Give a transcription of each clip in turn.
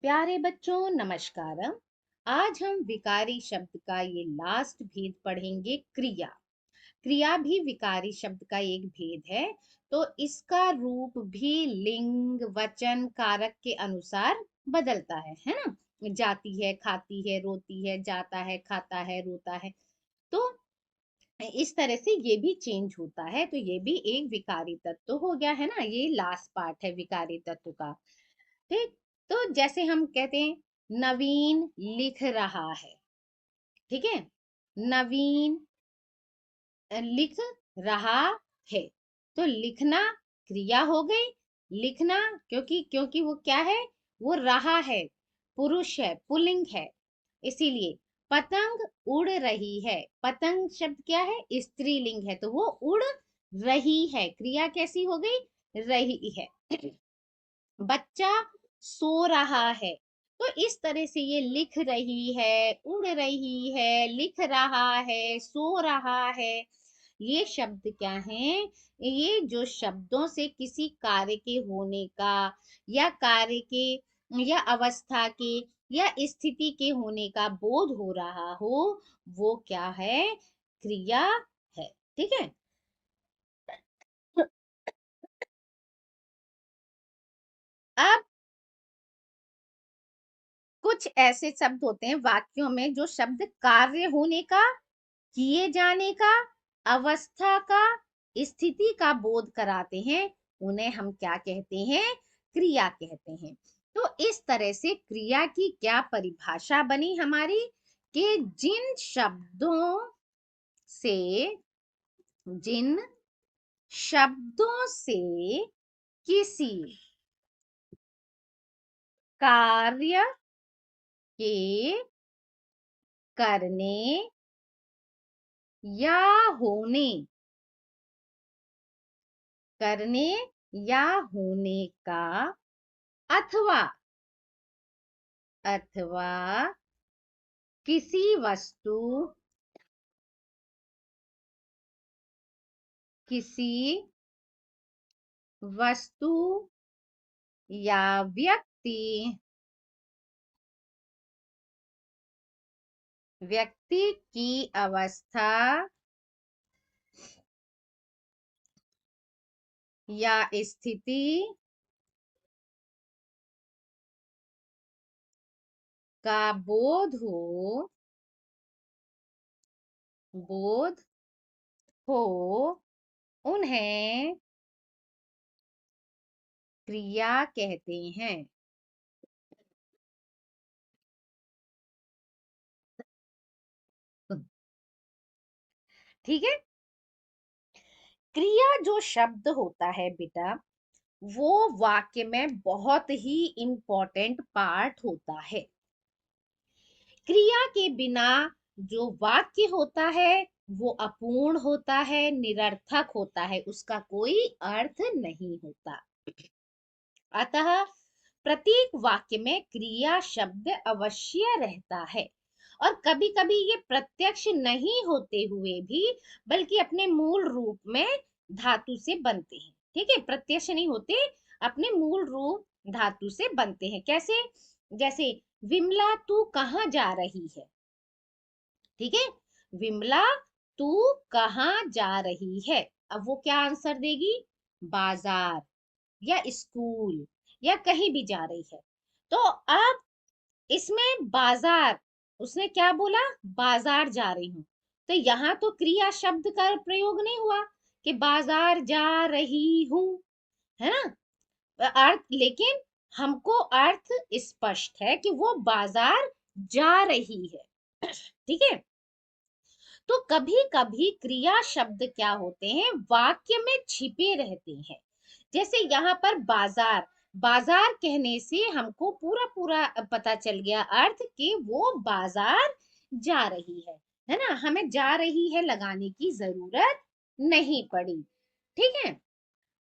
प्यारे बच्चों नमस्कार। आज हम विकारी शब्द का ये लास्ट भेद पढ़ेंगे। क्रिया। क्रिया भी विकारी शब्द का एक भेद है। तो इसका रूप भी लिंग वचन कारक के अनुसार बदलता है ना। जाती है, खाती है, रोती है, जाता है, खाता है, रोता है। तो इस तरह से ये भी चेंज होता है। तो ये भी एक विकारी तत्व हो गया है ना। ये लास्ट पार्ट है विकारी तत्व का। ठीक। तो जैसे हम कहते हैं नवीन लिख रहा है। ठीक है। नवीन लिख रहा है। तो लिखना क्रिया हो गई। लिखना क्योंकि क्योंकि वो क्या है, वो रहा है, पुरुष है, पुल्लिंग है, इसीलिए। पतंग उड़ रही है। पतंग शब्द क्या है, स्त्रीलिंग है, तो वो उड़ रही है। क्रिया कैसी हो गई, रही है। बच्चा सो रहा है। तो इस तरह से ये लिख रही है, उड़ रही है, लिख रहा है, सो रहा है, ये शब्द क्या हैं, ये जो शब्दों से किसी कार्य के होने का या कार्य के या अवस्था के या स्थिति के होने का बोध हो रहा हो, वो क्या है, क्रिया है। ठीक है। अब कुछ ऐसे शब्द होते हैं वाक्यों में जो शब्द कार्य होने का, किए जाने का, अवस्था का, स्थिति का बोध कराते हैं। उन्हें हम क्या कहते हैं, क्रिया कहते हैं। तो इस तरह से क्रिया की क्या परिभाषा बनी हमारी, कि से जिन शब्दों से किसी कार्य के करने या होने, करने या होने का, अथवा अथवा किसी वस्तु, किसी वस्तु या व्यक्ति, व्यक्ति की अवस्था या स्थिति का बोध हो, उन्हें क्रिया कहते हैं। ठीक है। क्रिया जो शब्द होता है बेटा, वो वाक्य में बहुत ही इंपॉर्टेंट पार्ट होता है। क्रिया के बिना जो वाक्य होता है वो अपूर्ण होता है, निरर्थक होता है, उसका कोई अर्थ नहीं होता। अतः प्रत्येक वाक्य में क्रिया शब्द अवश्य रहता है। और कभी कभी ये प्रत्यक्ष नहीं होते हुए भी, बल्कि अपने मूल रूप में धातु से बनते हैं। ठीक है, प्रत्यक्ष नहीं होते, अपने मूल रूप धातु से बनते हैं। कैसे, जैसे विमला तू कहाँ जा रही है। ठीक है। विमला तू कहाँ जा रही है। अब वो क्या आंसर देगी, बाजार या स्कूल या कहीं भी जा रही है। तो अब इसमें बाजार, उसने क्या बोला, बाजार जा रही हूं। तो यहाँ तो क्रिया शब्द का प्रयोग नहीं हुआ कि बाजार जा रही हूं, है ना। अर्थ लेकिन हमको अर्थ स्पष्ट है कि वो बाजार जा रही है। ठीक है। तो कभी कभी क्रिया शब्द क्या होते हैं, वाक्य में छिपे रहते हैं। जैसे यहाँ पर बाजार, बाजार कहने से हमको पूरा पूरा पता चल गया अर्थ कि वो बाजार जा रही है ना। हमें जा रही है लगाने की जरूरत नहीं पड़ी। ठीक है।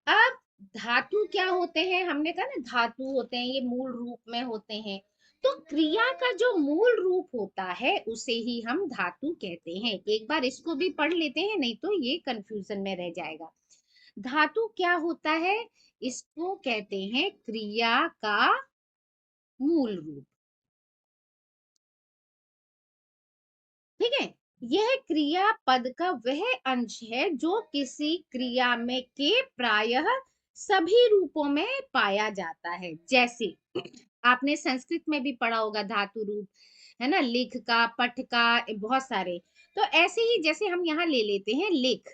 अब धातु क्या होते हैं, हमने कहा ना धातु होते हैं, ये मूल रूप में होते हैं। तो क्रिया का जो मूल रूप होता है उसे ही हम धातु कहते हैं। एक बार इसको भी पढ़ लेते हैं, नहीं तो ये कंफ्यूजन में रह जाएगा। धातु क्या होता है, इसको कहते हैं क्रिया का मूल रूप। ठीक है, यह क्रिया पद का वह अंश है जो किसी क्रिया में के प्रायः सभी रूपों में पाया जाता है। जैसे आपने संस्कृत में भी पढ़ा होगा धातु रूप, है ना, लिख का, पठ का, बहुत सारे। तो ऐसे ही जैसे हम यहाँ ले लेते हैं लिख।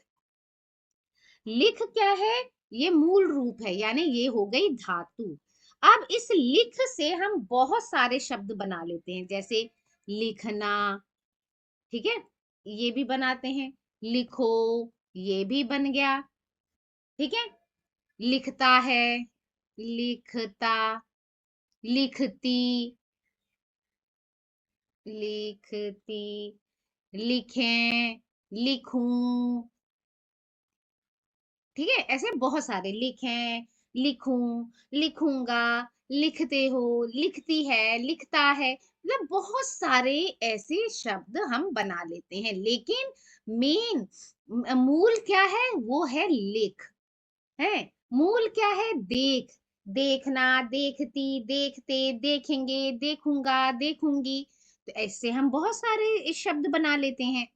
लिख क्या है? ये मूल रूप है, यानी ये हो गई धातु। अब इस लिख से हम बहुत सारे शब्द बना लेते हैं, जैसे लिखना, ठीक है, ये भी बनाते हैं। लिखो, ये भी बन गया। ठीक है, लिखता है, लिखता, लिखती, लिखती, लिखें, लिखूं। ठीक है, ऐसे बहुत सारे, लिखें, लिखूं, लिखूंगा, लिखते हो, लिखती है, लिखता है, मतलब बहुत सारे ऐसे शब्द हम बना लेते हैं। लेकिन मेन मूल क्या है? वो है लिख। है, मूल क्या है? देख, देखना, देखती, देखते, देखेंगे, देखूंगा, देखूंगी। तो ऐसे हम बहुत सारे शब्द बना लेते हैं।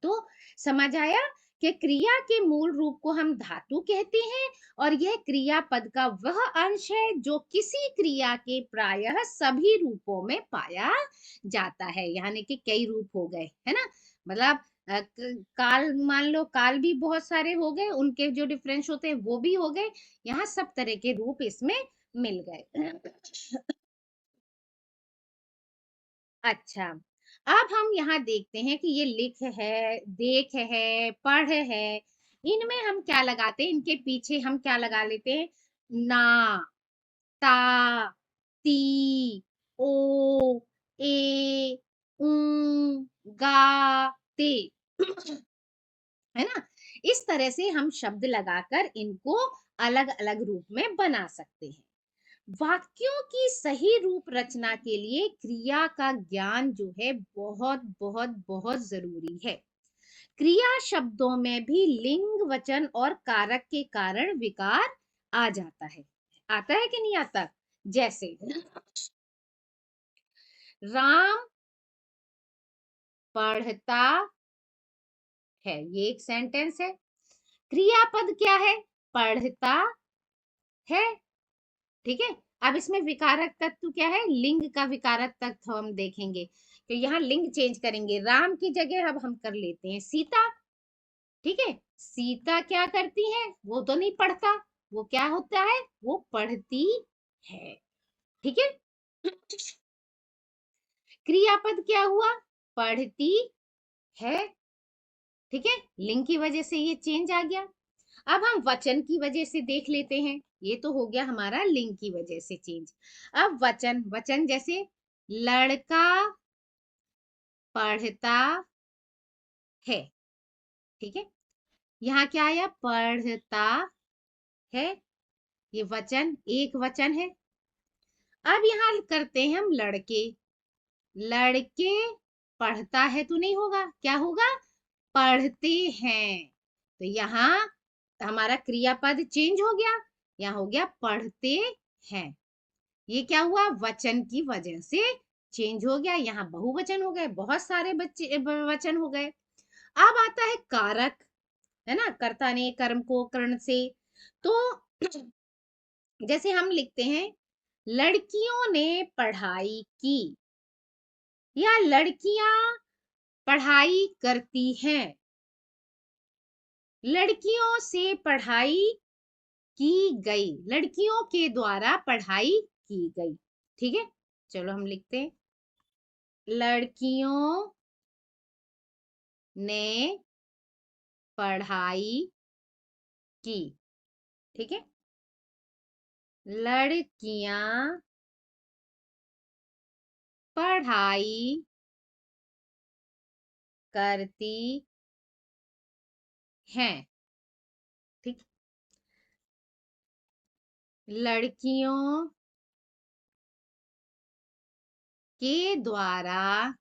तो समझ आया कि क्रिया के मूल रूप को हम धातु कहते हैं, और यह क्रियापद का वह अंश है जो किसी क्रिया के प्रायः सभी रूपों में पाया जाता है। यानी कि कई रूप हो गए, है ना, मतलब काल, मान लो काल भी बहुत सारे हो गए, उनके जो डिफरेंस होते हैं वो भी हो गए। यहाँ सब तरह के रूप इसमें मिल गए। अच्छा, अब हम यहाँ देखते हैं कि ये लिख है, देख है, पढ़ है, इनमें हम क्या लगाते हैं? इनके पीछे हम क्या लगा लेते हैं? ना, ता, ती, ओ, ए, उ, गा, ते। है ना, इस तरह से हम शब्द लगाकर इनको अलग अलग रूप में बना सकते हैं। वाक्यों की सही रूप रचना के लिए क्रिया का ज्ञान जो है बहुत बहुत बहुत जरूरी है। क्रिया शब्दों में भी लिंग, वचन और कारक के कारण विकार आ जाता है। आता है कि नहीं आता? जैसे राम पढ़ता है, ये एक सेंटेंस है। क्रियापद क्या है? पढ़ता है। ठीक है, अब इसमें विकारक तत्व क्या है? लिंग का विकारक तत्व हम देखेंगे। तो यहाँ लिंग चेंज करेंगे, राम की जगह अब हम कर लेते हैं सीता। ठीक है, सीता क्या करती है? वो तो नहीं पढ़ता, वो क्या होता है? वो पढ़ती है। ठीक है, क्रियापद क्या हुआ? पढ़ती है। ठीक है, लिंग की वजह से ये चेंज आ गया। अब हम वचन की वजह से देख लेते हैं। ये तो हो गया हमारा लिंग की वजह से चेंज। अब वचन, वचन जैसे लड़का पढ़ता है। ठीक है, यहाँ क्या आया? पढ़ता है, ये वचन, एक वचन है। अब यहाँ करते हैं हम लड़के। लड़के पढ़ता है तो नहीं होगा, क्या होगा? पढ़ते हैं। तो यहाँ हमारा क्रियापद चेंज हो गया, यहाँ हो गया पढ़ते हैं। ये क्या हुआ? वचन की वजह से चेंज हो गया, यहाँ बहुवचन हो गए, बहुत सारे बच्चे वचन हो गए। अब आता है कारक, है ना, कर्ता ने कर्म को कर्ण से। तो जैसे हम लिखते हैं लड़कियों ने पढ़ाई की, या लड़कियां पढ़ाई करती हैं, लड़कियों से पढ़ाई की गई, लड़कियों के द्वारा पढ़ाई की गई। ठीक है, चलो हम लिखते हैं लड़कियों ने पढ़ाई की। ठीक है, लड़कियां पढ़ाई करती हैं। ठीक, लड़कियों के द्वारा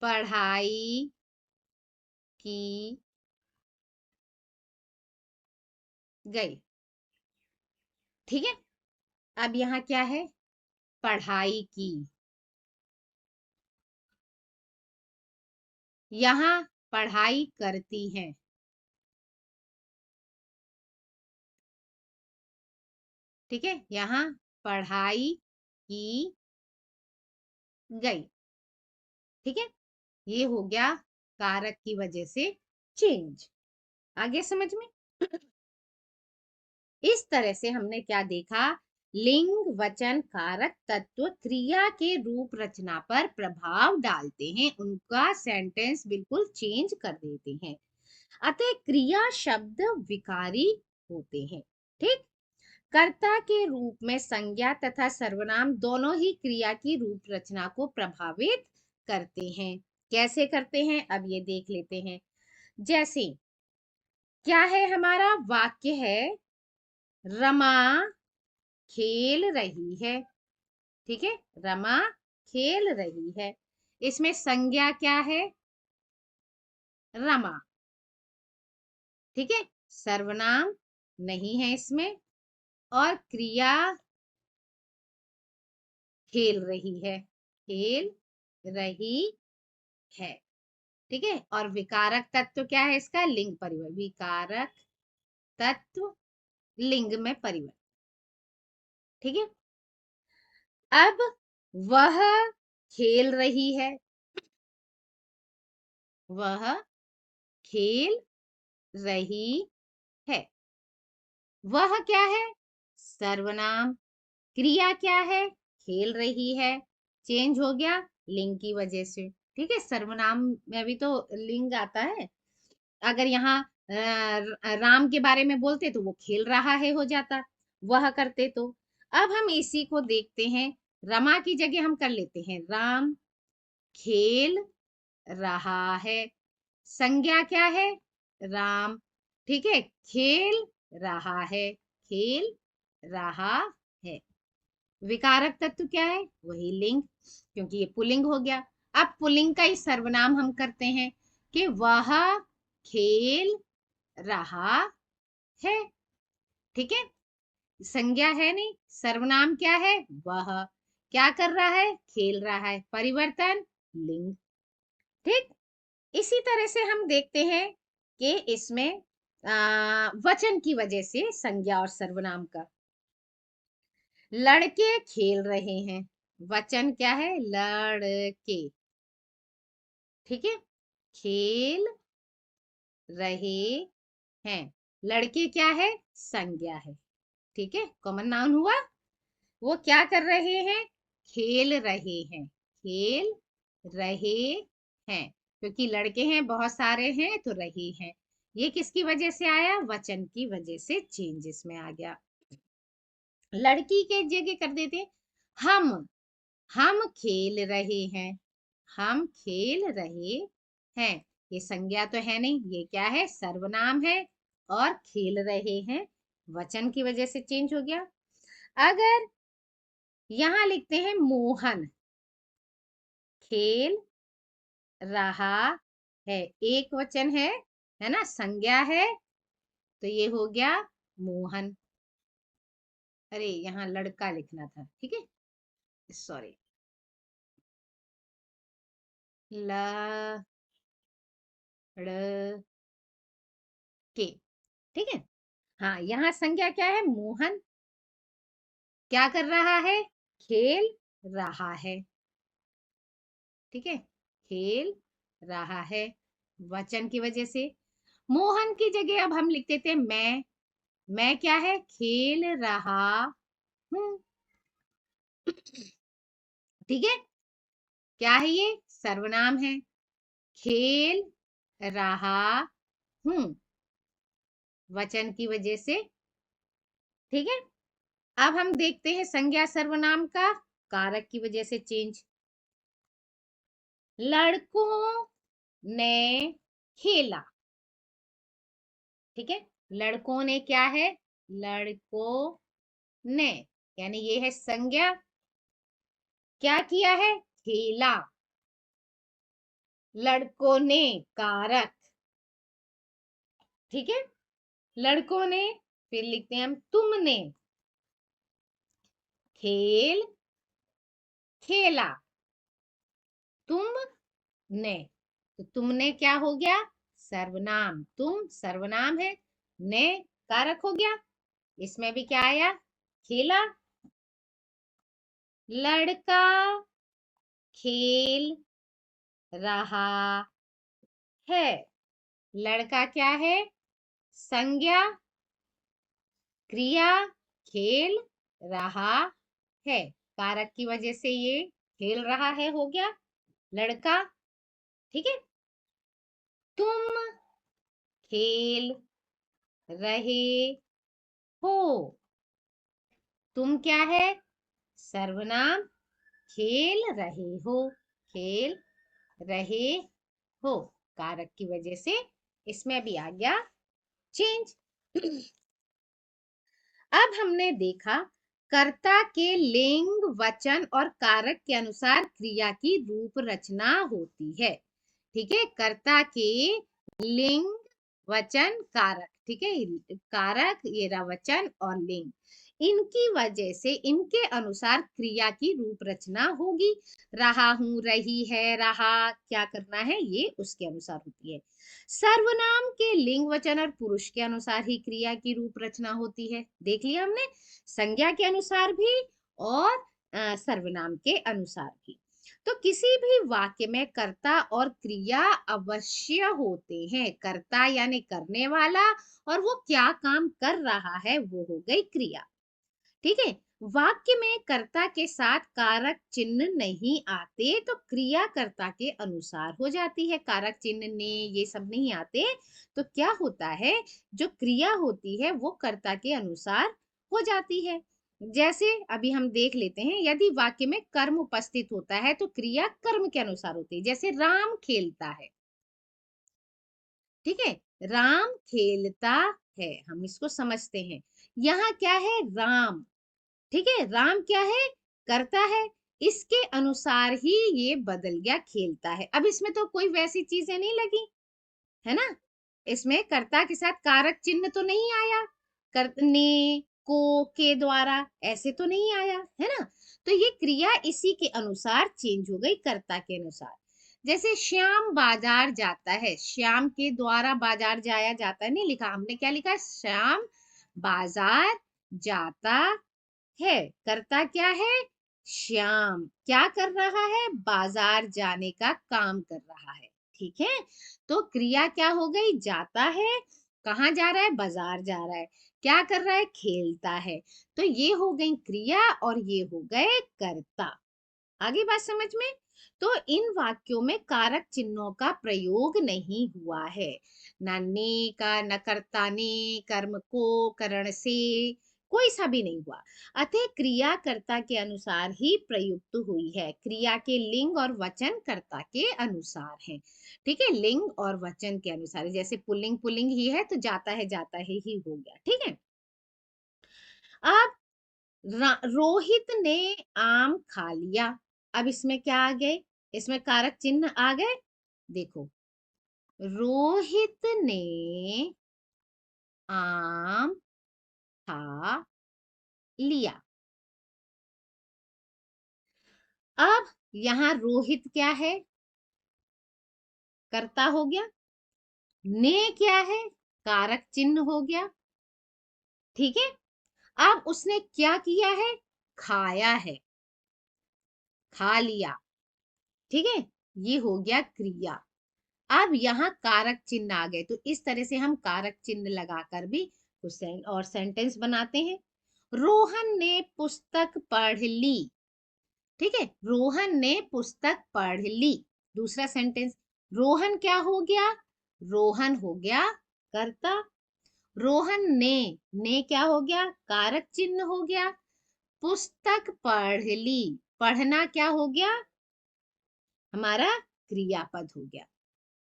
पढ़ाई की गई। ठीक है, अब यहाँ क्या है, पढ़ाई की, यहाँ पढ़ाई करती हैं, ठीक है, यहाँ पढ़ाई की गई, ठीक है, ये हो गया कारक की वजह से चेंज। आगे समझ में? इस तरह से हमने क्या देखा, लिंग वचन कारक तत्व क्रिया के रूप रचना पर प्रभाव डालते हैं, उनका सेंटेंस बिल्कुल चेंज कर देते हैं, अतः क्रिया शब्द विकारी होते हैं। ठीक, कर्ता के रूप में संज्ञा तथा सर्वनाम दोनों ही क्रिया की रूप रचना को प्रभावित करते हैं। कैसे करते हैं, अब ये देख लेते हैं। जैसे क्या है, हमारा वाक्य है रमा खेल रही है, ठीक है, रमा खेल रही है, इसमें संज्ञा क्या है, रमा, ठीक है, सर्वनाम नहीं है इसमें, और क्रिया खेल रही है, खेल रही है, ठीक है, और विकारक तत्व क्या है इसका, लिंग परिवर्तन, विकारक तत्व लिंग में परिवर्तन, ठीक है। अब वह खेल रही है, वह खेल रही है, वह क्या है, सर्वनाम, क्रिया क्या है, खेल रही है, चेंज हो गया लिंग की वजह से, ठीक है, सर्वनाम में भी तो लिंग आता है, अगर यहाँ राम के बारे में बोलते तो वो खेल रहा है हो जाता, वह करते तो। अब हम इसी को देखते हैं, रमा की जगह हम कर लेते हैं राम खेल रहा है, संज्ञा क्या है, राम, ठीक है, खेल रहा है, खेल रहा है, विकारक तत्व क्या है, वही लिंग, क्योंकि ये पुल्लिंग हो गया। अब पुल्लिंग का ही सर्वनाम हम करते हैं कि वह खेल रहा है, ठीक है, संज्ञा है नहीं, सर्वनाम क्या है, वह क्या कर रहा है, खेल रहा है, परिवर्तन लिंग, ठीक। इसी तरह से हम देखते हैं कि इसमें वचन की वजह से संज्ञा और सर्वनाम का, लड़के खेल रहे हैं, वचन क्या है, लड़के, ठीक है, खेल रहे हैं, लड़के क्या है, संज्ञा है, ठीक है, कॉमन नाउन हुआ, वो क्या कर रहे हैं, खेल रहे हैं, खेल रहे हैं, क्योंकि लड़के हैं बहुत सारे हैं तो रहे हैं, ये किसकी वजह से आया, वचन की वजह से चेंज इसमें आ गया। लड़की के जगह कर देते हम खेल रहे हैं, हम खेल रहे हैं, ये संज्ञा तो है नहीं, ये क्या है, सर्वनाम है, और खेल रहे हैं वचन की वजह से चेंज हो गया। अगर यहां लिखते हैं मोहन खेल रहा है, एक वचन है ना, संज्ञा है, तो ये हो गया मोहन, अरे यहाँ लड़का लिखना था, ठीक है, सॉरी, ल ड़ के, ठीक है, हाँ, यहाँ संज्ञा क्या है, मोहन क्या कर रहा है, खेल रहा है, ठीक है, खेल रहा है, वचन की वजह से, मोहन की जगह अब हम लिख देते हैं मैं क्या है, खेल रहा हूं, ठीक है, क्या है ये, सर्वनाम है, खेल रहा हूं, वचन की वजह से, ठीक है। अब हम देखते हैं संज्ञा सर्वनाम का कारक की वजह से चेंज, लड़कों ने खेला, ठीक है, लड़कों ने क्या है, लड़कों ने, यानी ये है संज्ञा, क्या किया है, खेला, लड़कों ने कारक, ठीक है, लड़कों ने, फिर लिखते हैं हम तुमने, खेल खेला। तुमने, तो तुमने क्या हो गया? सर्वनाम। तुम सर्वनाम है, ने कारक हो गया। इसमें भी क्या आया? खेला। लड़का खेल रहा है। लड़का क्या है? संज्ञा। क्रिया खेल रहा है, कारक की वजह से ये खेल रहा है हो गया लड़का। ठीक है। तुम खेल रहे हो। तुम क्या है? सर्वनाम। खेल रहे हो, खेल रहे हो, कारक की वजह से इसमें भी आ गया चेंज। अब हमने देखा कर्ता के लिंग, वचन और कारक के अनुसार क्रिया की रूप रचना होती है। ठीक है, कर्ता के लिंग, वचन, कारक। ठीक है, कारक, ये रहा वचन और लिंग, इनकी वजह से इनके अनुसार क्रिया की रूप रचना होगी। रहा हूं, रही है, रहा, क्या करना है, ये उसके अनुसार होती है। सर्वनाम के लिंग, वचन और पुरुष के अनुसार ही क्रिया की रूप रचना होती है। देख लिया हमने, संज्ञा के अनुसार भी और सर्वनाम के अनुसार भी। तो किसी भी वाक्य में कर्ता और क्रिया अवश्य होते हैं। कर्ता यानी करने वाला, और वो क्या काम कर रहा है वो हो गई क्रिया। ठीक है, वाक्य में कर्ता के साथ कारक चिन्ह नहीं आते तो क्रिया कर्ता के अनुसार हो जाती है। कारक चिन्ह ने ये सब नहीं आते तो क्या होता है, जो क्रिया होती है वो कर्ता के अनुसार हो जाती है। जैसे अभी हम देख लेते हैं, यदि वाक्य में कर्म उपस्थित होता है तो क्रिया कर्म के अनुसार होती है। जैसे राम खेलता है। ठीक है, राम खेलता है, हम इसको समझते हैं। यहाँ क्या है? राम। ठीक है, राम क्या है? करता है। इसके अनुसार ही ये बदल गया खेलता है। अब इसमें तो कोई वैसी चीजें नहीं लगी, है ना। इसमें कर्ता के साथ कारक चिन्ह तो नहीं आया, करने को के द्वारा ऐसे तो नहीं आया, है ना। तो ये क्रिया इसी के अनुसार चेंज हो गई, कर्ता के अनुसार। जैसे श्याम बाजार जाता है, श्याम के द्वारा बाजार जाया जाता है, नहीं लिखा हमने, क्या लिखा? श्याम बाजार जाता है। करता क्या है? श्याम। क्या कर रहा है? बाजार जाने का काम कर रहा है। ठीक है, तो क्रिया क्या हो गई? जाता है। कहाँ जा रहा है? बाजार जा रहा है। क्या कर रहा है? खेलता है। तो ये हो गई क्रिया और ये हो गए कर्ता। आगे बात समझ में। तो इन वाक्यों में कारक चिन्हों का प्रयोग नहीं हुआ है। न ने का, न कर्ता ने, कर्म को, करण से, कोई सा भी नहीं हुआ। अतः क्रिया कर्ता के अनुसार ही प्रयुक्त हुई है। क्रिया के लिंग और वचन कर्ता के अनुसार है। ठीक है, लिंग और वचन के अनुसार। जैसे पुल्लिंग पुल्लिंग ही है तो जाता है ही हो गया। ठीक है। अब रोहित ने आम खा लिया। अब इसमें क्या आ गए? इसमें कारक चिन्ह आ गए। देखो, रोहित ने आम खा लिया। अब यहां रोहित क्या है? कर्ता हो गया। ने क्या है? कारक चिन्ह हो गया। ठीक है, अब उसने क्या किया है? खाया है, खा लिया। ठीक है, ये हो गया क्रिया। अब यहाँ कारक चिन्ह आ गए, तो इस तरह से हम कारक चिन्ह लगाकर भी कुछ और सेंटेंस बनाते हैं। रोहन ने पुस्तक पढ़ ली। ठीक है, रोहन ने पुस्तक पढ़ ली। दूसरा सेंटेंस, रोहन क्या हो गया? रोहन हो गया कर्ता। रोहन ने क्या हो गया? कारक चिन्ह हो गया। पुस्तक पढ़ ली, पढ़ना क्या हो गया? हमारा क्रियापद हो गया।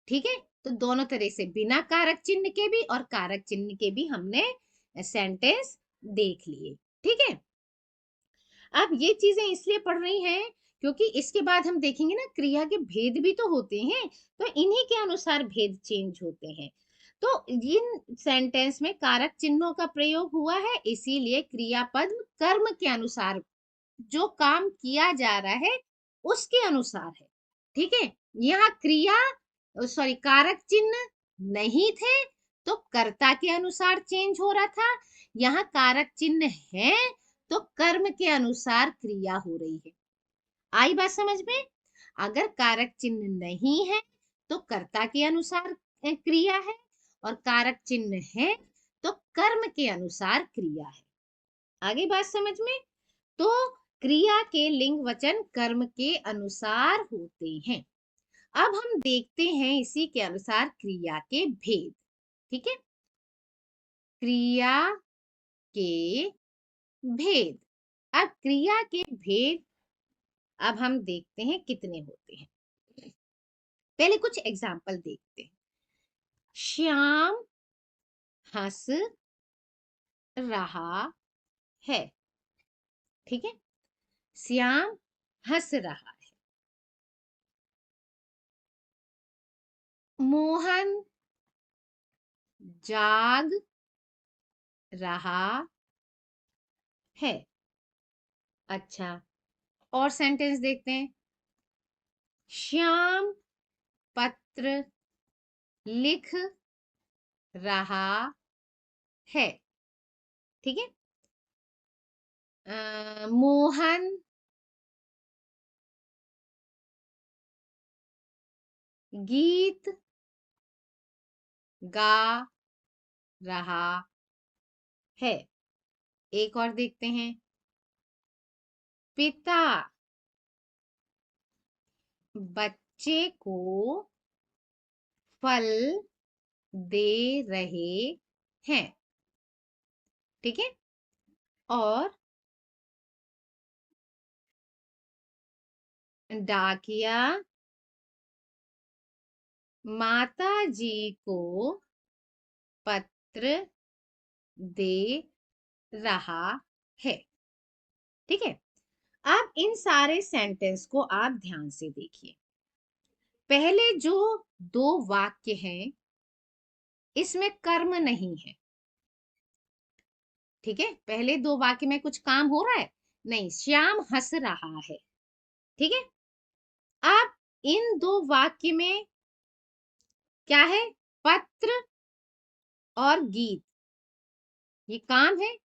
ठीक है, तो दोनों तरह से बिना कारक चिन्ह के भी और कारक चिन्ह के भी हमने सेंटेंस देख लिए। ठीक है, अब ये चीजें इसलिए पढ़ रही हैं क्योंकि इसके बाद हम देखेंगे ना, क्रिया के भेद भी तो होते हैं, तो इन्हीं के अनुसार भेद चेंज होते हैं। तो इन सेंटेंस में कारक चिन्हों का प्रयोग हुआ है, इसीलिए क्रियापद कर्म के अनुसार जो काम किया जा रहा है उसके अनुसार है। ठीक है, यहाँ क्रिया सॉरी कारक चिन्ह नहीं थे तो कर्ता के अनुसार चेंज हो रहा था। यहाँ कारक चिन्ह है तो कर्म के अनुसार क्रिया हो रही है। आई बात समझ में? अगर कारक चिन्ह नहीं है तो कर्ता के अनुसार क्रिया है, और कारक चिन्ह है तो कर्म के अनुसार क्रिया है। आगे बात समझ में? तो क्रिया के लिंग वचन कर्म के अनुसार होते हैं। अब हम देखते हैं इसी के अनुसार क्रिया के भेद। ठीक है, क्रिया के भेद। अब क्रिया के भेद अब हम देखते हैं कितने होते हैं। पहले कुछ एग्जाम्पल देखते हैं। श्याम हंस रहा है। ठीक है, श्याम हंस रहा है। मोहन जाग रहा है। अच्छा, और सेंटेंस देखते हैं। श्याम पत्र लिख रहा है। ठीक है, मोहन गीत गा रहा है। एक और देखते हैं। पिता बच्चे को फल दे रहे हैं। ठीक है, और डाकिया माता जी को पत्र दे रहा है। ठीक है, अब इन सारे सेंटेंस को आप ध्यान से देखिए। पहले जो दो वाक्य हैं इसमें कर्म नहीं है। ठीक है, पहले दो वाक्य में कुछ काम हो रहा है नहीं, श्याम हंस रहा है। ठीक है, अब इन दो वाक्य में क्या है? पत्र और गीत, ये काम है।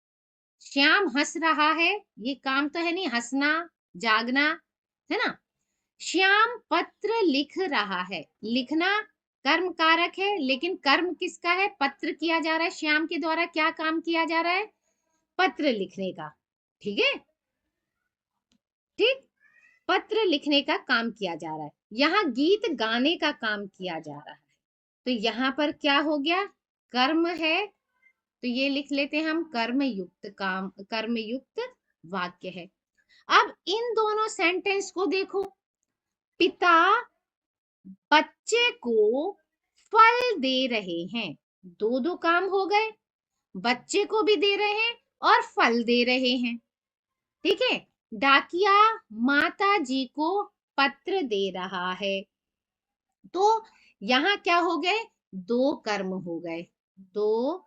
श्याम हंस रहा है, ये काम तो है नहीं, हंसना जागना है ना। श्याम पत्र लिख रहा है, लिखना कर्म कारक है, लेकिन कर्म किसका है? पत्र किया जा रहा है। श्याम के द्वारा क्या काम किया जा रहा है? पत्र लिखने का। ठीक है, ठीक, पत्र लिखने का काम किया जा रहा है। यहाँ गीत गाने का काम किया जा रहा है। तो यहाँ पर क्या हो गया? कर्म है, तो ये लिख लेते हैं हम कर्म युक्त काम, कर्म युक्त वाक्य है। अब इन दोनों सेंटेंस को देखो। पिता बच्चे को फल दे रहे हैं, दो दो काम हो गए। बच्चे को भी दे रहे हैं और फल दे रहे हैं। ठीक है, डाकिया माता जी को पत्र दे रहा है। तो यहाँ क्या हो गए? दो कर्म हो गए, दो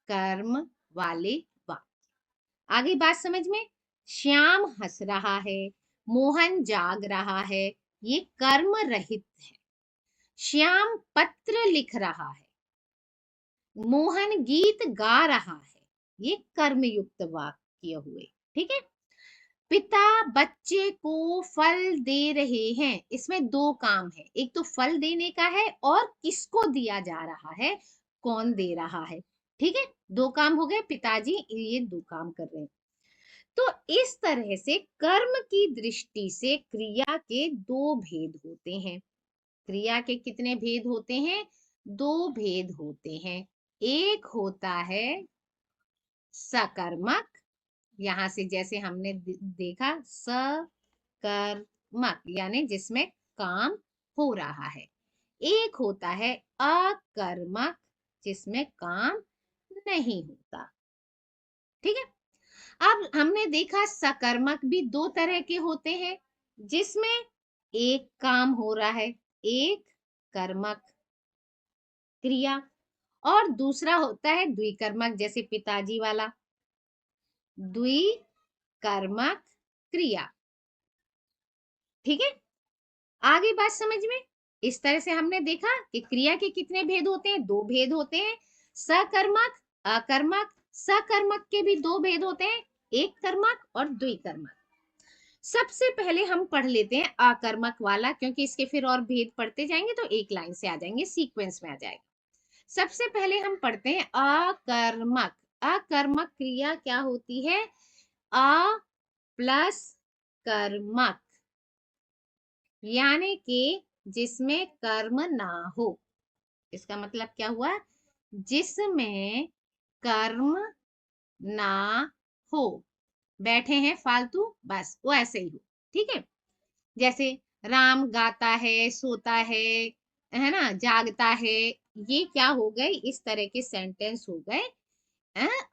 कर्म वाले वाक्य। आगे बात समझ में? श्याम हंस रहा है, मोहन जाग रहा है, ये कर्म रहित है। श्याम पत्र लिख रहा है, मोहन गीत गा रहा है, ये कर्मयुक्त वाक्य हुए। ठीक है, पिता बच्चे को फल दे रहे हैं, इसमें दो काम है, एक तो फल देने का है और किसको दिया जा रहा है, कौन दे रहा है। ठीक है, दो काम हो गए, पिताजी ये दो काम कर रहे हैं। तो इस तरह से कर्म की दृष्टि से क्रिया के दो भेद होते हैं। क्रिया के कितने भेद होते हैं? दो भेद होते हैं। एक होता है सकर्मक, यहां से जैसे हमने देखा सकर्मक यानी जिसमें काम हो रहा है। एक होता है अकर्मक, जिसमें काम नहीं होता। ठीक है, अब हमने देखा सकर्मक भी दो तरह के होते हैं, जिसमें एक काम हो रहा है, एक कर्मक क्रिया, और दूसरा होता है द्विकर्मक, जैसे पिताजी वाला द्विकर्मक क्रिया। ठीक है, आगे बात समझ में। इस तरह से हमने देखा कि क्रिया के कितने भेद होते हैं, दो भेद होते हैं, सकर्मक, अकर्मक। सकर्मक के भी दो भेद होते हैं, एक कर्मक और द्विकर्मक। सबसे पहले हम पढ़ लेते हैं आकर्मक वाला, क्योंकि इसके फिर और भेद पढ़ते जाएंगे तो एक लाइन से आ जाएंगे, सीक्वेंस में आ जाएगा। सबसे पहले हम पढ़ते हैं अकर्मक। अकर्मक क्रिया क्या होती है? अ प्लस कर्मक, यानी कि जिसमें कर्म ना हो। इसका मतलब क्या हुआ? जिसमें कर्म ना हो, बैठे हैं फालतू, बस वो ऐसे ही हो। ठीक है, जैसे राम गाता है, सोता है ना, जागता है, ये क्या हो गए? इस तरह के सेंटेंस हो गए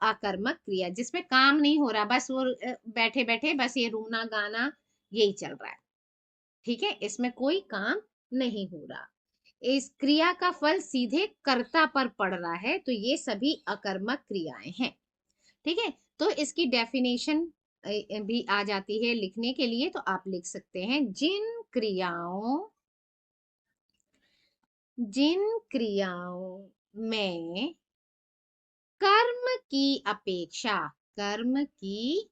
आकर्मक क्रिया, जिसमें काम नहीं हो रहा, बस वो बैठे बैठे बस ये रोना गाना यही चल रहा है। ठीक है, इसमें कोई काम नहीं हो रहा, इस क्रिया का फल सीधे कर्ता पर पड़ रहा है, तो ये सभी अकर्मक क्रियाएं हैं। ठीक है, तो इसकी डेफिनेशन भी आ जाती है लिखने के लिए, तो आप लिख सकते हैं, जिन क्रियाओं में कर्म की अपेक्षा, कर्म की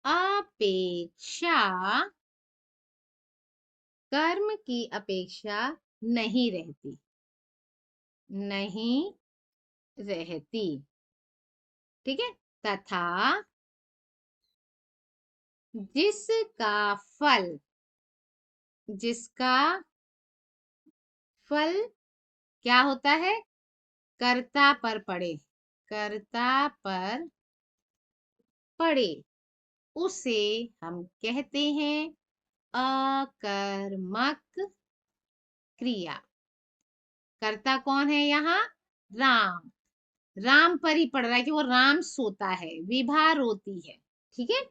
अपेक्षा, कर्म की अपेक्षा नहीं रहती, नहीं रहती। ठीक है, तथा जिसका फल, जिसका फल क्या होता है? कर्ता पर पड़े, कर्ता पर पड़े, उसे हम कहते हैं अकर्मक क्रिया। कर्ता कौन है यहाँ? राम। राम पर ही पड़ रहा है कि वो राम सोता है, विभा रोती है। ठीक है,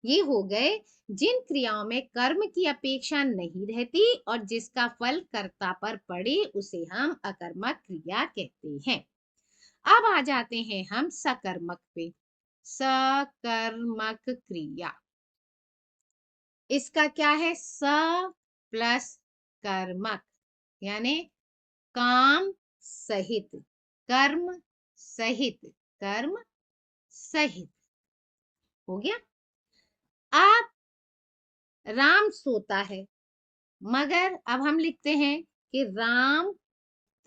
ये हो गए जिन क्रियाओं में कर्म की अपेक्षा नहीं रहती और जिसका फल कर्ता पर पड़े, उसे हम अकर्मक क्रिया कहते हैं। अब आ जाते हैं हम सकर्मक पे। सकर्मक क्रिया, इसका क्या है? स प्लस कर्मक, यानी काम सहित, कर्म सहित, कर्म सहित। हो गया। अब राम सोता है, मगर अब हम लिखते हैं कि राम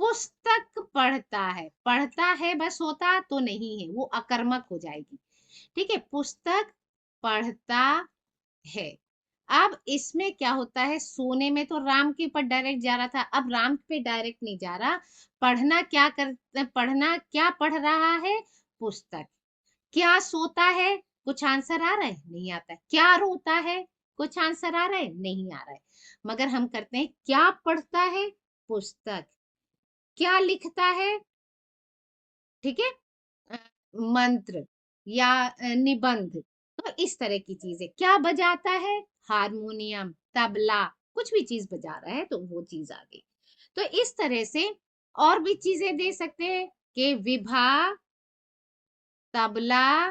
पुस्तक पढ़ता है। पढ़ता है बस, होता तो नहीं है, वो अकर्मक हो जाएगी। ठीक है, पुस्तक पढ़ता है। अब इसमें क्या होता है? सोने में तो राम के ऊपर डायरेक्ट जा रहा था, अब राम पे डायरेक्ट नहीं जा रहा। पढ़ना क्या पढ़ रहा है? पुस्तक। क्या सोता है? कुछ आंसर आ रहा है? नहीं आता है। क्या रोता है? कुछ आंसर आ रहा है? नहीं आ रहा है। मगर हम करते हैं, क्या पढ़ता है? पुस्तक। क्या लिखता है? ठीक है, अ, मंत्र या निबंध। तो इस तरह की चीजें। क्या बजाता है? हारमोनियम, तबला, कुछ भी चीज बजा रहा है तो वो चीज आ गई। तो इस तरह से और भी चीजें दे सकते हैं कि विभा तबला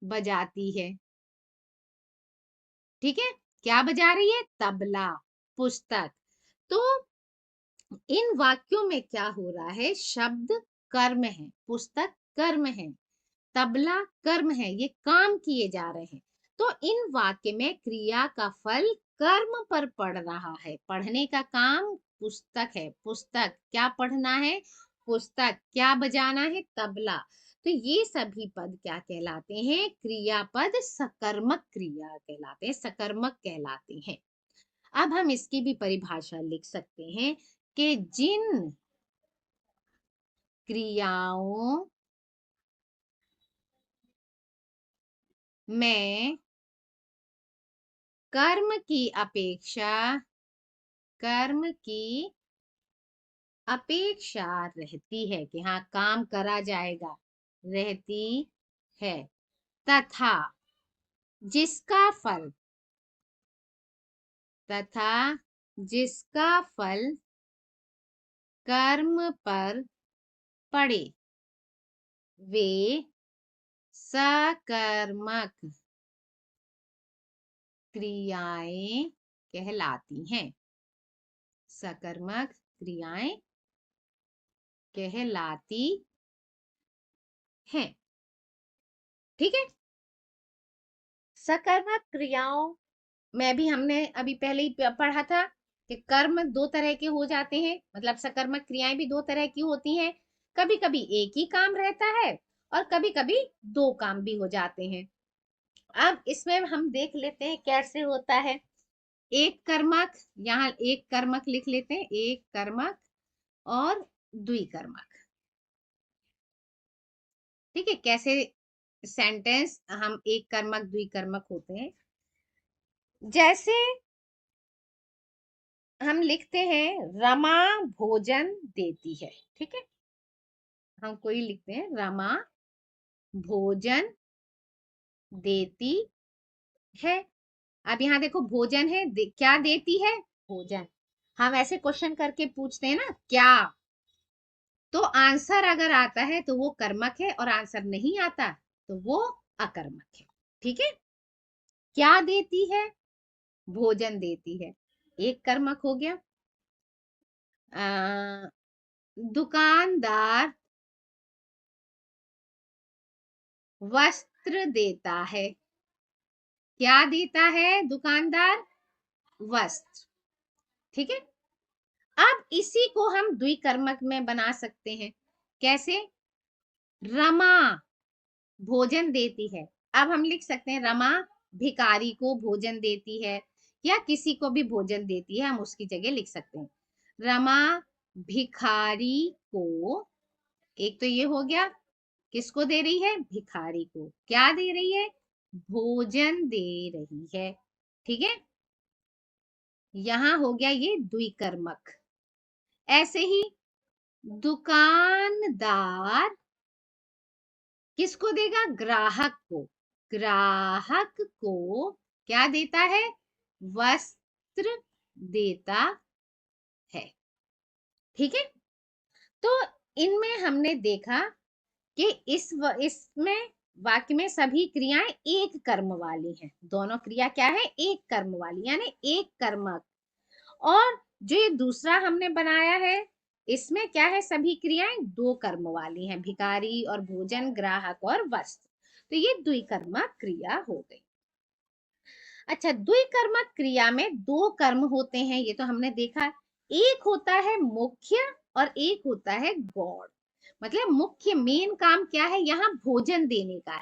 बजाती है। ठीक है, क्या बजा रही है? तबला। पुस्तक। तो इन वाक्यों में क्या हो रहा है? शब्द कर्म है, पुस्तक कर्म है, तबला कर्म है, ये काम किए जा रहे हैं। तो इन वाक्य में क्रिया का फल कर्म पर पड़ रहा है। पढ़ने का काम पुस्तक है, पुस्तक क्या पढ़ना है? पुस्तक। क्या बजाना है? तबला। तो ये सभी पद क्या कहलाते हैं? क्रियापद सकर्मक क्रिया कहलाते हैं, सकर्मक कहलाते हैं। अब हम इसकी भी परिभाषा लिख सकते हैं कि जिन क्रियाओं में कर्म की अपेक्षा, कर्म की अपेक्षा रहती है कि हाँ काम करा जाएगा, रहती है, तथा जिसका फल, तथा जिसका फल कर्म पर पड़े, वे सकर्मक क्रियाएं कहलाती हैं। सकर्मक क्रियाएं कहलाती हैं। ठीक है। सकर्मक क्रियाओं में भी हमने अभी पहले ही पढ़ा था कि कर्म दो तरह के हो जाते हैं, मतलब सकर्मक क्रियाएं भी दो तरह की होती हैं। कभी कभी एक ही काम रहता है और कभी कभी दो काम भी हो जाते हैं। अब इसमें हम देख लेते हैं कैसे होता है। एक कर्मक, यहाँ एक कर्मक लिख लेते हैं, एक कर्मक और द्विकर्मक। ठीक है, कैसे सेंटेंस हम एक कर्मक द्विकर्मक होते हैं। जैसे हम लिखते हैं रमा भोजन देती है। ठीक है, हम कोई लिखते हैं रमा भोजन देती है। अब यहाँ देखो भोजन है, क्या देती है? भोजन। हम ऐसे क्वेश्चन करके पूछते हैं ना क्या, तो आंसर अगर आता है तो वो कर्मक है और आंसर नहीं आता तो वो अकर्मक है। ठीक है, क्या देती है? भोजन देती है, एक कर्मक हो गया। दुकानदार वस्त्र देता है। क्या देता है दुकानदार? वस्त्र। ठीक है, अब इसी को हम द्विकर्मक में बना सकते हैं। कैसे? रमा भोजन देती है, अब हम लिख सकते हैं रमा भिखारी को भोजन देती है, या किसी को भी भोजन देती है, हम उसकी जगह लिख सकते हैं रमा भिखारी को। एक तो ये हो गया, किसको दे रही है? भिखारी को। क्या दे रही है? भोजन दे रही है। ठीक है, यहां हो गया ये द्विकर्मक। ऐसे ही दुकानदार किसको देगा? ग्राहक को। ग्राहक को क्या देता है? वस्त्र देता है। ठीक है, तो इनमें हमने देखा कि इसमें वाक्य में सभी क्रियाएं एक कर्म वाली हैं। दोनों क्रिया क्या है? एक कर्म वाली, यानी एक कर्मक। और जो ये दूसरा हमने बनाया है इसमें क्या है? सभी क्रियाएं दो कर्म वाली हैं, भिखारी और भोजन, ग्राहक और वस्त्र। तो ये द्विकर्मक क्रिया हो गई। अच्छा, द्विकर्मक क्रिया में दो कर्म होते हैं, ये तो हमने देखा। एक होता है मुख्य और एक होता है गौड़। मतलब मुख्य मेन काम क्या है? यहाँ भोजन देने का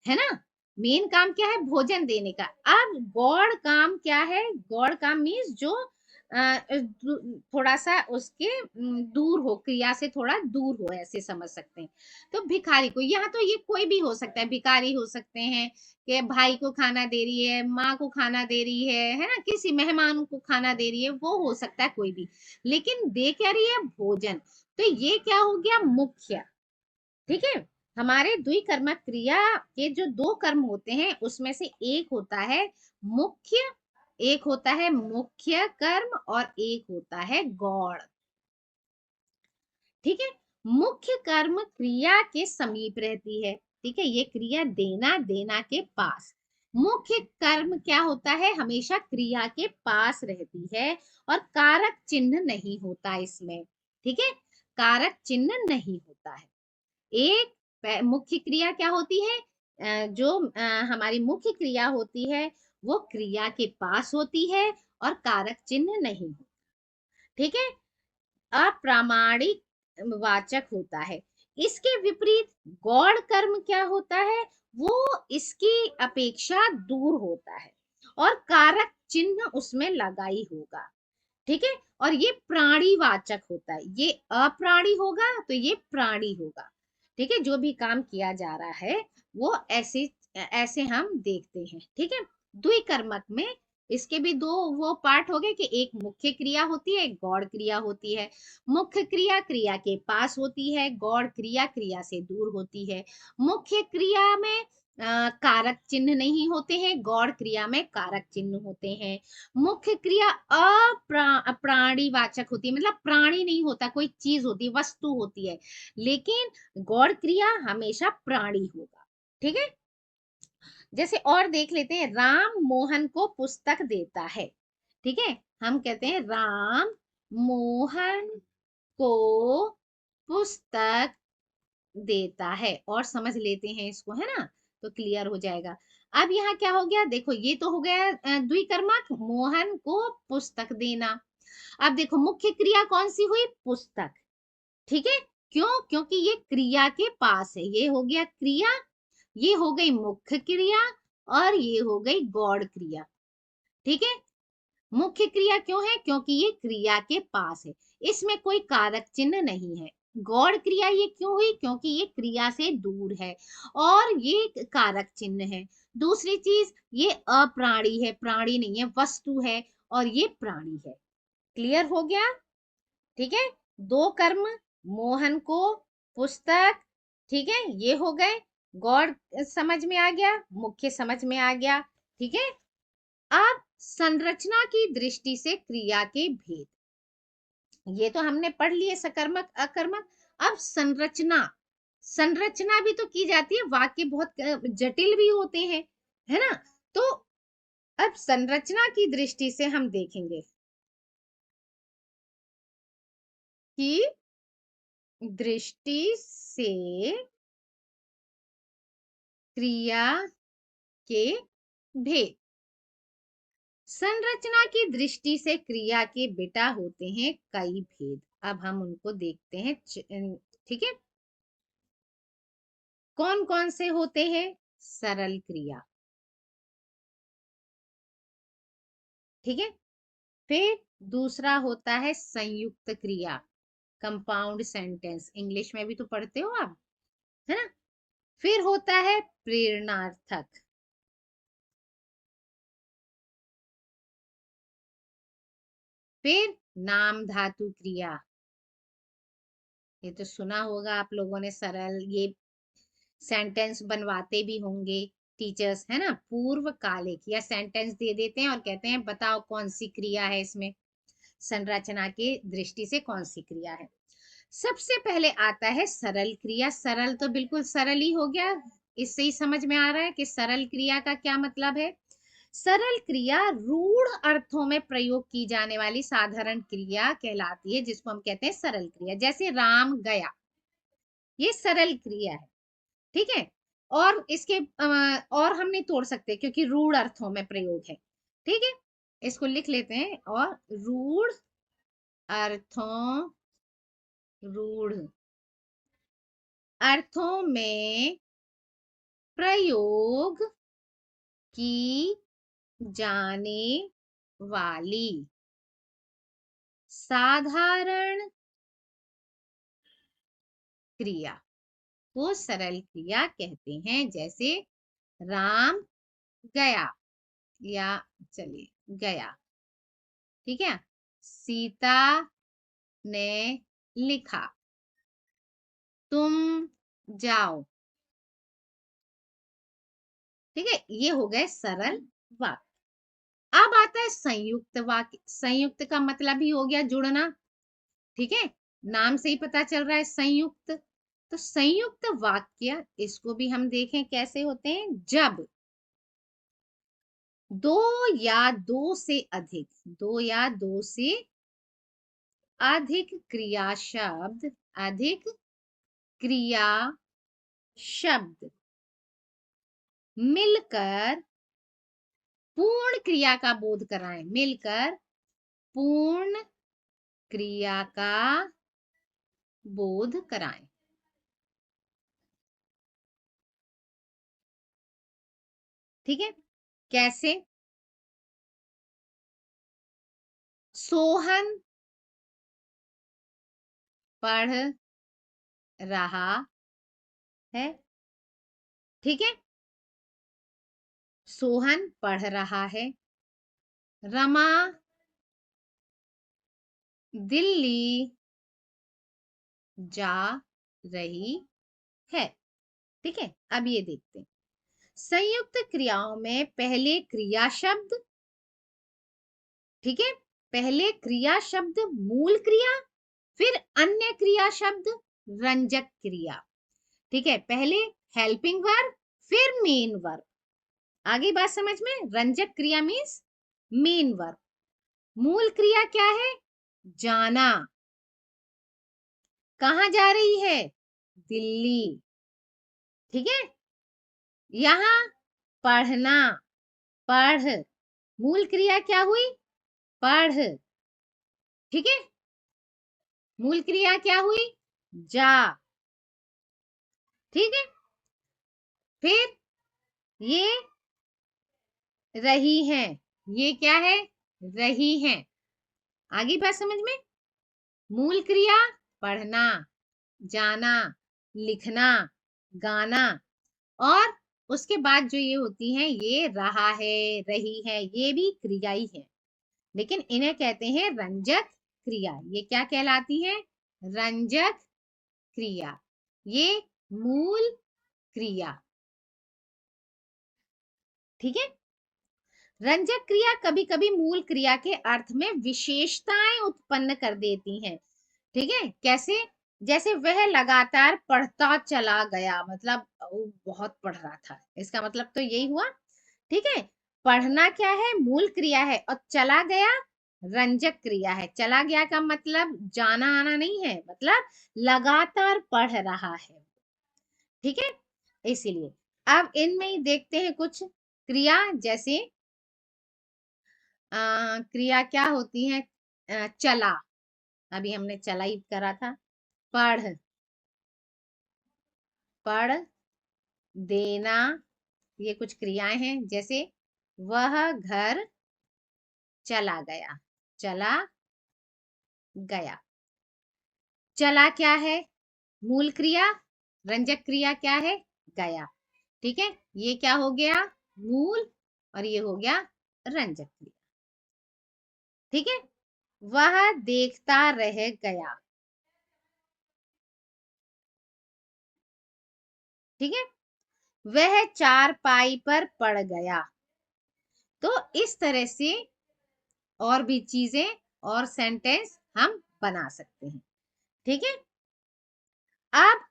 है ना? मेन काम क्या है? भोजन देने का। अब गौड़ काम क्या है? गौड़ काम मीन्स जो थोड़ा सा उसके दूर हो, क्रिया से थोड़ा दूर हो, ऐसे समझ सकते हैं। तो भिखारी को, यहाँ तो ये कोई भी हो सकता है, भिखारी हो सकते हैं कि भाई को खाना दे रही है, माँ को खाना दे रही है ना, किसी मेहमान को खाना दे रही है, वो हो सकता है कोई भी। लेकिन दे क्या रही है? भोजन। तो ये क्या हो गया? मुख्य। ठीक है, हमारे द्विकर्मक क्रिया के जो दो कर्म होते हैं उसमें से एक होता है मुख्य, एक होता है मुख्य कर्म और एक होता है गौड़। ठीक है, मुख्य कर्म क्रिया के समीप रहती है। ठीक है, ये क्रिया देना, देना के पास। मुख्य कर्म क्या होता है? हमेशा क्रिया के पास रहती है और कारक चिन्ह नहीं होता इसमें। ठीक है, कारक चिन्ह नहीं होता है। एक मुख्य क्रिया क्या होती है? जो हमारी मुख्य क्रिया होती है वो क्रिया के पास होती है और कारक चिन्ह नहीं होता। ठीक है, अप्रामाणिक वाचक होता है। इसके विपरीत गौड़ कर्म क्या होता है? वो इसकी अपेक्षा दूर होता है और कारक चिन्ह उसमें लगा ही होगा। ठीक है, और ये प्राणी वाचक होता है। ये अप्राणी होगा तो ये प्राणी होगा। ठीक है, जो भी काम किया जा रहा है वो ऐसे ऐसे हम देखते हैं। ठीक है, द्विकर्मक में इसके भी दो वो पार्ट हो गए कि एक मुख्य क्रिया होती है, एक गौड़ क्रिया होती है। मुख्य क्रिया क्रिया के पास होती है, गौड़ क्रिया क्रिया से दूर होती है। मुख्य क्रिया में कारक चिन्ह नहीं होते हैं, गौड़ क्रिया में कारक चिन्ह होते हैं। मुख्य क्रिया प्राणीवाचक होती है, मतलब प्राणी नहीं होता, कोई चीज होती है, वस्तु होती है। लेकिन गौड़ क्रिया हमेशा प्राणी होगा। ठीक है, जैसे और देख लेते हैं, राम मोहन को पुस्तक देता है। ठीक है, हम कहते हैं राम मोहन को पुस्तक देता है, और समझ लेते हैं इसको, है ना, तो क्लियर हो जाएगा। अब यहाँ क्या हो गया, देखो ये तो हो गया द्विकर्मक, मोहन को पुस्तक देना। अब देखो मुख्य क्रिया कौन सी हुई, पुस्तक। ठीक है, क्यों, क्योंकि ये क्रिया के पास है, ये हो गया क्रिया, ये हो गई मुख्य क्रिया, और ये हो गई गौड़ क्रिया। ठीक है, मुख्य क्रिया क्यों है, क्योंकि ये क्रिया के पास है, इसमें कोई कारक चिन्ह नहीं है। गौड़ क्रिया ये क्यों हुई, क्योंकि ये क्रिया से दूर है और ये कारक चिन्ह है। दूसरी चीज, ये अप्राणी है, प्राणी नहीं है, वस्तु है, और ये प्राणी है। क्लियर हो गया। ठीक है, दो कर्म, मोहन को पुस्तक, ठीक है, ये हो गए। गौड़ समझ में आ गया, मुख्य समझ में आ गया। ठीक है, अब संरचना की दृष्टि से क्रिया के भेद, ये तो हमने पढ़ लिए, सकर्मक अकर्मक। अब संरचना, संरचना भी तो की जाती है, वाक्य बहुत जटिल भी होते हैं, है ना। तो अब संरचना की दृष्टि से हम देखेंगे कि दृष्टि से क्रिया के भेद। संरचना की दृष्टि से क्रिया के बेटा होते हैं कई भेद। अब हम उनको देखते हैं। ठीक है, कौन कौन से होते हैं, सरल क्रिया, ठीक है, फिर दूसरा होता है संयुक्त क्रिया, कंपाउंड सेंटेंस, इंग्लिश में भी तो पढ़ते हो आप, है ना। फिर होता है प्रेरणार्थक, फिर नाम धातु क्रिया, ये तो सुना होगा आप लोगों ने, सरल, ये सेंटेंस बनवाते भी होंगे टीचर्स, है ना, पूर्व कालिक, या सेंटेंस दे देते हैं और कहते हैं बताओ कौन सी क्रिया है इसमें, संरचना की दृष्टि से कौन सी क्रिया है। सबसे पहले आता है सरल क्रिया। सरल तो बिल्कुल सरल ही हो गया, इससे ही समझ में आ रहा है कि सरल क्रिया का क्या मतलब है। सरल क्रिया रूढ़ अर्थों में प्रयोग की जाने वाली साधारण क्रिया कहलाती है, जिसको हम कहते हैं सरल क्रिया। जैसे राम गया, ये सरल क्रिया है। ठीक है, और इसके और हम नहीं तोड़ सकते क्योंकि रूढ़ अर्थों में प्रयोग है। ठीक है, इसको लिख लेते हैं, और रूढ़ अर्थों, रूढ़ अर्थों में प्रयोग की जाने वाली साधारण क्रिया को सरल क्रिया कहते हैं। जैसे राम गया, या चलिए गया, ठीक है, सीता ने लिखा, तुम जाओ। ठीक है, ये हो गए सरल वाक्य। अब आता है संयुक्त वाक्य। संयुक्त का मतलब ही हो गया जुड़ना। ठीक है, नाम से ही पता चल रहा है संयुक्त। तो संयुक्त वाक्य, इसको भी हम देखें कैसे होते हैं। जब दो या दो से अधिक, दो या दो से अधिक क्रिया शब्द, अधिक क्रिया शब्द मिलकर पूर्ण क्रिया का बोध कराएं, मिलकर पूर्ण क्रिया का बोध कराएं। ठीक है, कैसे। सोहन पढ़ रहा है, ठीक है, सोहन पढ़ रहा है। रमा दिल्ली जा रही है। ठीक है, अब ये देखते हैं संयुक्त क्रियाओं में पहले क्रिया शब्द, ठीक है, पहले क्रिया शब्द मूल क्रिया, फिर अन्य क्रिया शब्द रंजक क्रिया। ठीक है, पहले हेल्पिंग वर्ब, फिर मेन वर्ब। आगे बात समझ में। रंजक क्रिया मीन्स मेन वर्ब। मूल क्रिया क्या है? जाना। कहाँ जा रही है? दिल्ली। ठीक है। यहाँ पढ़ना, पढ़। मूल क्रिया क्या हुई? पढ़। ठीक है। मूल क्रिया क्या हुई? जा। ठीक है। फिर ये रही है, ये क्या है? रही है। आगे बात समझ में। मूल क्रिया पढ़ना, जाना, लिखना, गाना, और उसके बाद जो ये होती हैं, ये रहा है, रही है, ये भी क्रिया ही है, लेकिन इन्हें कहते हैं रंजक क्रिया। ये क्या कहलाती है? रंजक क्रिया। ये मूल क्रिया। ठीक है। रंजक क्रिया कभी कभी मूल क्रिया के अर्थ में विशेषताएं उत्पन्न कर देती हैं। ठीक है। कैसे? जैसे वह लगातार पढ़ता चला गया, मतलब वो बहुत पढ़ रहा था, इसका मतलब तो यही हुआ। ठीक है। पढ़ना क्या है? मूल क्रिया है, और चला गया रंजक क्रिया है। चला गया का मतलब जाना आना नहीं है, मतलब लगातार पढ़ रहा है। ठीक है। इसीलिए अब इनमें ही देखते हैं कुछ क्रिया। जैसे क्रिया क्या होती है? चला, अभी हमने चला ही करा था। पढ़, पढ़ देना, ये कुछ क्रियाएं हैं। जैसे वह घर चला गया, चला गया। चला क्या है? मूल क्रिया। रंजक क्रिया क्या है? गया। ठीक है। ये क्या हो गया? मूल, और ये हो गया रंजक क्रिया। ठीक है। वह देखता रह गया। ठीक है। वह चारपाई पर पड़ गया। तो इस तरह से और भी चीजें और सेंटेंस हम बना सकते हैं। ठीक है। अब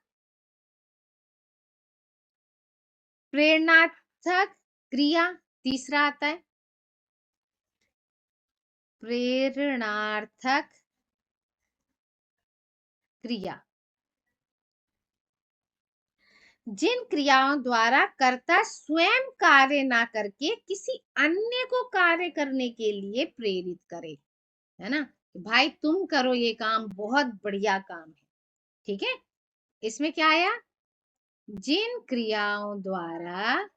प्रेरणार्थक क्रिया तीसरा आता है। प्रेरणार्थक क्रिया जिन क्रियाओं द्वारा कर्ता स्वयं कार्य ना करके किसी अन्य को कार्य करने के लिए प्रेरित करे, है ना? भाई तुम करो ये काम, बहुत बढ़िया काम है। ठीक है। इसमें क्या आया? जिन क्रियाओं द्वारा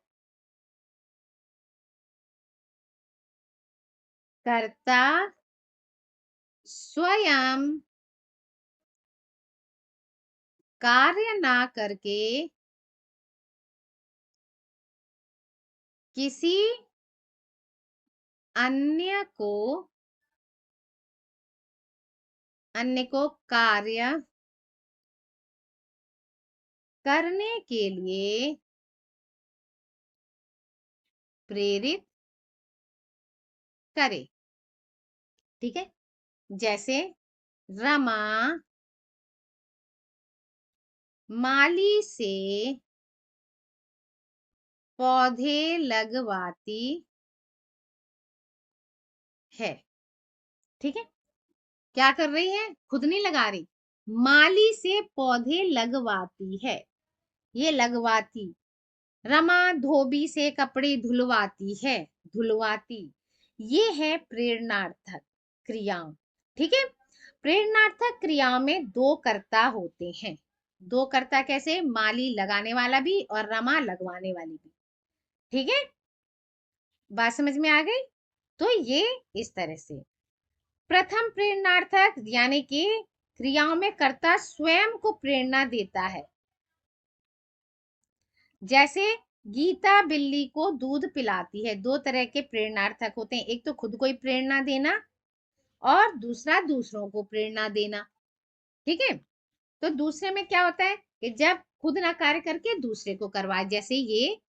कर्ता स्वयं कार्य ना करके किसी अन्य को कार्य करने के लिए प्रेरित करे। ठीक है। जैसे रमा माली से पौधे लगवाती है। ठीक है। क्या कर रही है? खुद नहीं लगा रही, माली से पौधे लगवाती है। ये लगवाती। रमा धोबी से कपड़े धुलवाती है, धुलवाती। ये है प्रेरणार्थक क्रियाओं। ठीक है। प्रेरणार्थक क्रियाओं में दो कर्ता होते हैं। दो कर्ता कैसे? माली लगाने वाला भी और रमा लगवाने वाली भी। ठीक है। बात समझ में आ गई? तो ये इस तरह से प्रथम प्रेरणार्थक यानी कि क्रियाओं में कर्ता स्वयं को प्रेरणा देता है। जैसे गीता बिल्ली को दूध पिलाती है। दो तरह के प्रेरणार्थक होते हैं, एक तो खुद को ही प्रेरणा देना, और दूसरा दूसरों को प्रेरणा देना। ठीक है। तो दूसरे में क्या होता है कि जब खुद ना कार्य करके दूसरे को करवाए, जैसे ये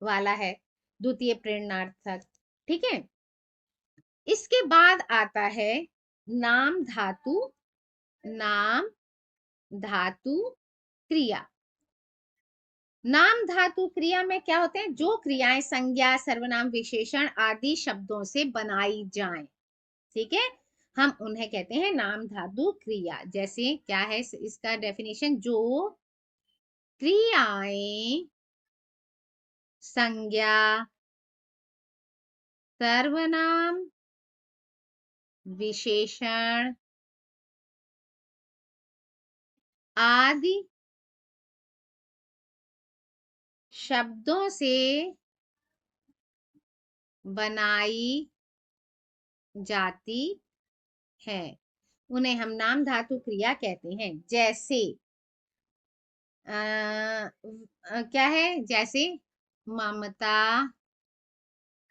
वाला है द्वितीय प्रेरणार्थक। ठीक है। इसके बाद आता है नाम धातु, नाम धातु क्रिया। नाम धातु क्रिया में क्या होते हैं, जो क्रियाएं संज्ञा सर्वनाम विशेषण आदि शब्दों से बनाई जाएं, ठीक है, हम उन्हें कहते हैं नाम धातु क्रिया। जैसे क्या है इसका डेफिनेशन, जो क्रियाएं संज्ञा सर्वनाम विशेषण आदि शब्दों से बनाई जाती है, उन्हें हम नाम धातु क्रिया कहते हैं। जैसे क्या है, जैसे ममता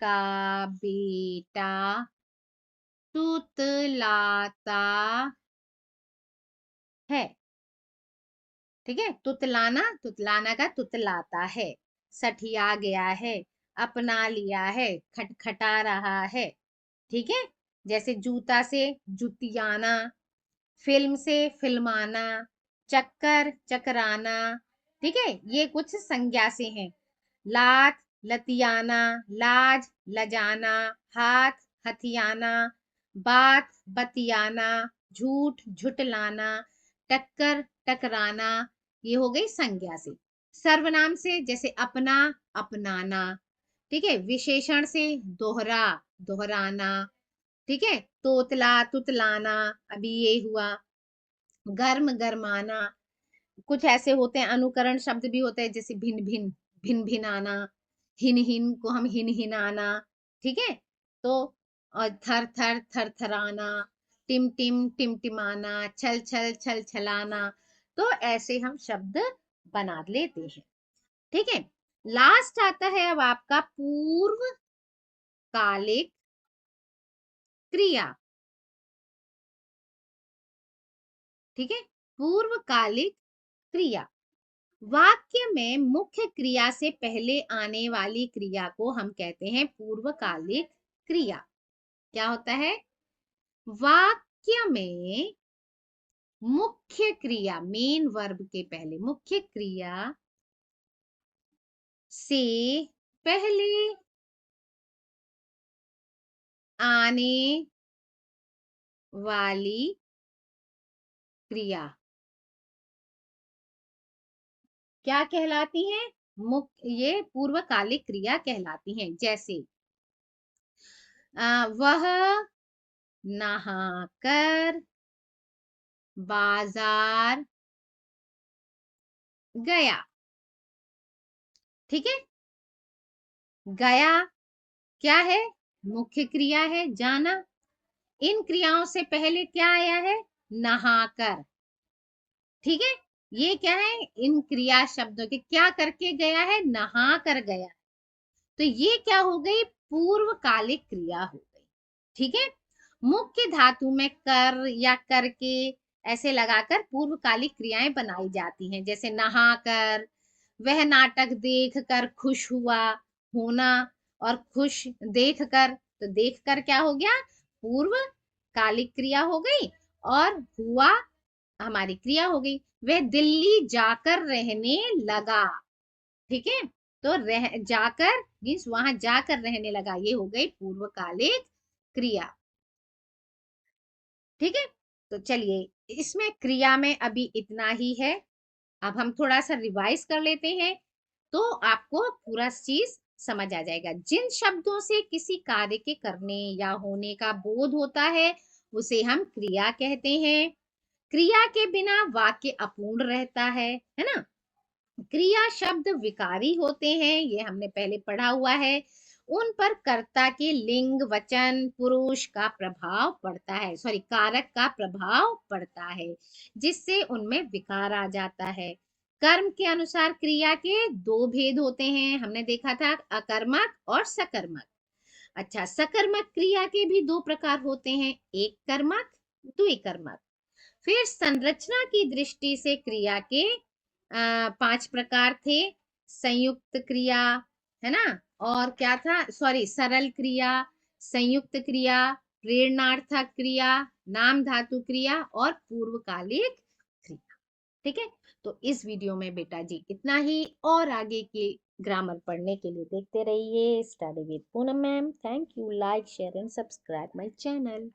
का बेटा तुतलाता है, ठीक है, तुतलाना, तुतलाना का तुतलाता है, सठिया गया है, अपना लिया है, खटखटा रहा है, ठीक है। जैसे जूता से जुतियाना, फिल्म से फिल्माना, चक्कर चकराना, ठीक है, ये कुछ संज्ञा से हैं। लात लतियाना, लाज लजाना, हाथ हथियाना, बात बतियाना, झूठ झुटलाना, टक्कर टकराना, ये हो गई संज्ञा से। सर्वनाम से जैसे अपना अपनाना, ठीक है, विशेषण से दोहरा दोहराना, ठीक है, तोतला तुतलाना, अभी ये हुआ, गर्म गरमाना। कुछ ऐसे होते हैं अनुकरण शब्द भी होते हैं, जैसे भिन भिन, भिन भिन आना, हिन हिन को हम हिन हिन आना, ठीक है। तो और थर थर थर थराना, टिम टिम टिमटिमाना, छल छल छल छलाना, तो ऐसे हम शब्द बना लेते हैं, ठीक है। लास्ट आता है अब आपका पूर्व कालिक क्रिया, ठीक है, पूर्वकालिक क्रिया। वाक्य में मुख्य क्रिया से पहले आने वाली क्रिया को हम कहते हैं पूर्वकालिक क्रिया। क्या होता है, वाक्य में मुख्य क्रिया, मेन वर्ब के पहले मुख्य क्रिया से पहले आने वाली क्रिया क्या कहलाती है, मुख्य, ये पूर्वकालिक क्रिया कहलाती हैं। जैसे वह नहाकर बाजार गया, ठीक है, गया क्या है, मुख्य क्रिया है, जाना। इन क्रियाओं से पहले क्या आया है, नहाकर, ठीक है, ये क्या है, इन क्रिया शब्दों के क्या करके गया है, नहा कर गया, तो ये क्या हो गई, पूर्वकालिक क्रिया हो गई, ठीक है। मुख्य धातु में कर या करके ऐसे लगाकर पूर्वकालिक क्रियाएं बनाई जाती हैं। जैसे नहाकर, वह नाटक देखकर खुश हुआ, होना, और खुश देखकर, तो देखकर क्या हो गया, पूर्व कालिक क्रिया हो गई, और हुआ हमारी क्रिया हो गई। वह दिल्ली जाकर रहने लगा, ठीक है, तो रह जाकर मीन्स वहां जाकर रहने लगा, ये हो गई पूर्वकालिक क्रिया, ठीक है। तो चलिए इसमें क्रिया में अभी इतना ही है, अब हम थोड़ा सा रिवाइज कर लेते हैं, तो आपको पूरा चीज समझ आ जाएगा। जिन शब्दों से किसी कार्य के करने या होने का बोध होता है उसे हम क्रिया कहते हैं। क्रिया के बिना वाक्य अपूर्ण रहता है ना। क्रिया शब्द विकारी होते हैं, ये हमने पहले पढ़ा हुआ है। उन पर कर्ता के लिंग वचन पुरुष का प्रभाव पड़ता है, सॉरी कारक का प्रभाव पड़ता है, जिससे उनमें विकार आ जाता है। कर्म के अनुसार क्रिया के दो भेद होते हैं, हमने देखा था, अकर्मक और सकर्मक। अच्छा, सकर्मक क्रिया के भी दो प्रकार होते हैं, एक कर्मक द्विकर्मक। फिर संरचना की दृष्टि से क्रिया के 5 प्रकार थे। संयुक्त क्रिया, है ना, और क्या था, सॉरी सरल क्रिया, संयुक्त क्रिया, प्रेरणार्थक क्रिया, नाम धातु क्रिया और पूर्वकालिक क्रिया। ठीक है। तो इस वीडियो में बेटा जी इतना ही, और आगे के ग्रामर पढ़ने के लिए देखते रहिए study with Poonam ma'am. Thank you. Like share and subscribe my channel.